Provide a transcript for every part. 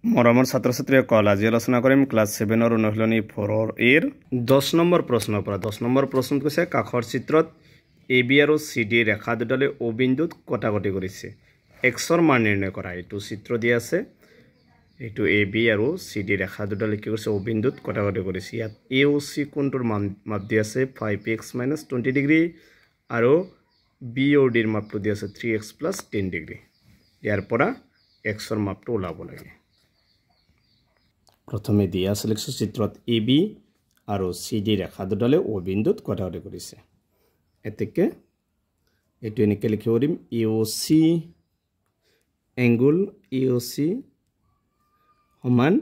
মৰমৰ ছাত্ৰ-ছাত্ৰীসকল আজি আলোচনা কৰিম ক্লাছ 7 অনুশীলনী 4 এৰ 10 নম্বৰ প্ৰশ্নৰ পৰা 10 নম্বৰ প্ৰশ্ন কৈছে কাখৰ চিত্ৰত AB আৰু CD ৰেখা দুডালে O বিন্দুত কটাকটি কৰিছে x ৰ মান নিৰ্ণয় কৰা এইটো চিত্ৰ দিয়া আছে এইটো AB আৰু CD ৰেখা দুডালে কি কৰিছে O বিন্দুত কটাকটি কৰিছে ইয়াত AOC কোণটোৰ মাপ দিয়া আছে 5x - 20 ডিগ্ৰী আৰু BOD ৰ মাপটো দিয়া আছে 3x + 10 ডিগ্ৰী ইয়াৰ পৰা x ৰ মাপটো ওলাব লাগে প্ৰথমে দিয়া আছে লিখছো চিত্ৰত AB আৰু CD ৰেখা দুডালে O বিন্দুত কটাকটি কৰিছে এতেকে এটো এনেকে লিখিব পাৰিম AOC angle AOC সমান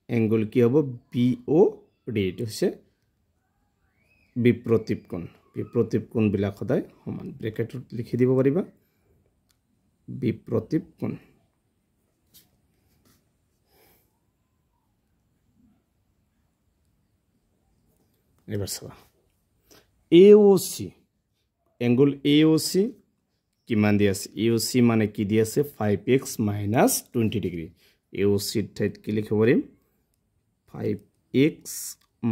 angle কি হ'ব BOD এটো হৈছে বিপ্ৰতীপ কোণ বিলাক সদায় সমান ব্ৰেকেটত লিখি দিব পাৰিবা বিপ্ৰতীপ কোণ এবাৰ চাবা AOC angle AOC কিমান দি আছে AOC মানে কি দি আছে 5x - 20 ডিগ্ৰী AOC ঠাইত কি লিখিব পাৰিম 5x -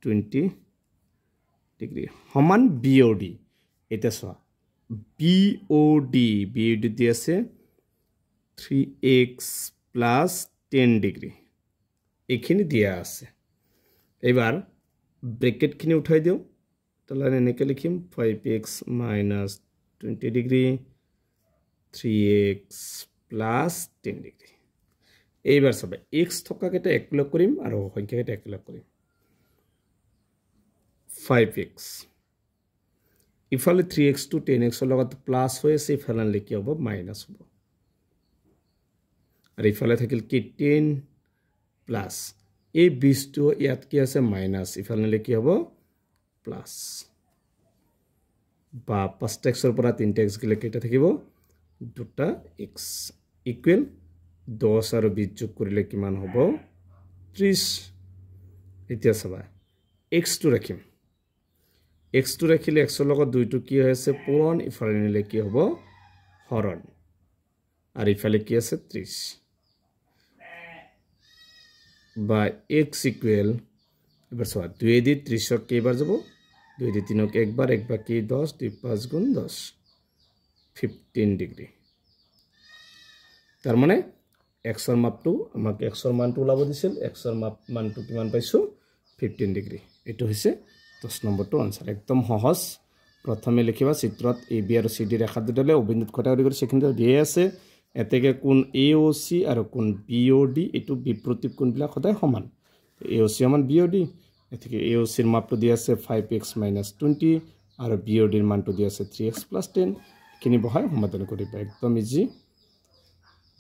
20 ডিগ্ৰী সমান BOD এটা চোৱা BOD দি আছে 3x + 10 ডিগ্ৰী এইখিনি দিয়া আছে এবাৰ ব্ৰেকেট খিনি উঠাই দিও তলানে এনেকে লিখিম 5x - 20 ডিগ্ৰী 3x + 10 ডিগ্ৰী এইবাৰ সবে x থকা কেটা একলগ কৰিম আৰু সংখ্যা কেটা একলগ কৰিম 5x ইফালে 3x to 10x ৰ লগত প্লাস হৈ আছে ইফালে লিখি হ'ব মাইনাস হ'ব আৰু ইফালে থাকিল কি 10 প্লাস এই 20 টো ইয়াত কি আছে মাইনাস ইফালে লিখি হ'ব প্লাস বা 5x ৰ পৰা 3x গলে কেটা থাকিব দুটা x ইকুৱেল 10 আৰু 20 যোগ কৰিলে কিমান হ'ব 30 এতিয়া চাবা x টো ৰাখিম x টো ৰাখিলে x ৰ লগত 2 টো কি হৈছে পূৰণ ইফালে নিলে কি হ'ব হৰণ আৰু ইফালে কি আছে 30 বা x ইকুৱেল এবাৰ চোৱা 2 দি 30 ক কেইবাৰ যাব 2 দি 3 ক একবাৰ কি 10 2 5 গুণ 10 15 ডিগ্ৰী তাৰ মানে x ৰ মাপটো আমাক x ৰ মানটো ওলাব দিছিল x ৰ মানটো কিমান পাইছো 15 ডিগ্ৰী এটো হৈছে 10 নম্বৰটো আনসাৰ একদম সহজ প্ৰথমে লিখিবা চিত্ৰত AB আৰু CD ৰেখা দুডালে O বিন্দুত কটাকটি কৰিছে কিন্তু দিয়া আছে এতেকে কোণ AOC আৰু কোণ BOD এটো বিপ্ৰতীপ কোণ বিলাক সদায় সমান AOC সমান BOD এতেকে AOC ৰ মাপটো দিয়া আছে 5x - 20 আৰু BOD ৰ মানটো দিয়া আছে 3x + 10 কিনি বহাই সমাধান কৰিবা একদম ইজি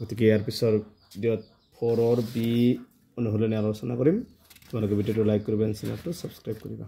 গতিকে ইয়াৰ পিছৰ ভিডিঅত 4 B অনুশীলনী আলোচনা কৰিম তোমালোকে ভিডিঅটো লাইক কৰিবা চেনেলটো সাবস্ক্ৰাইব কৰিবা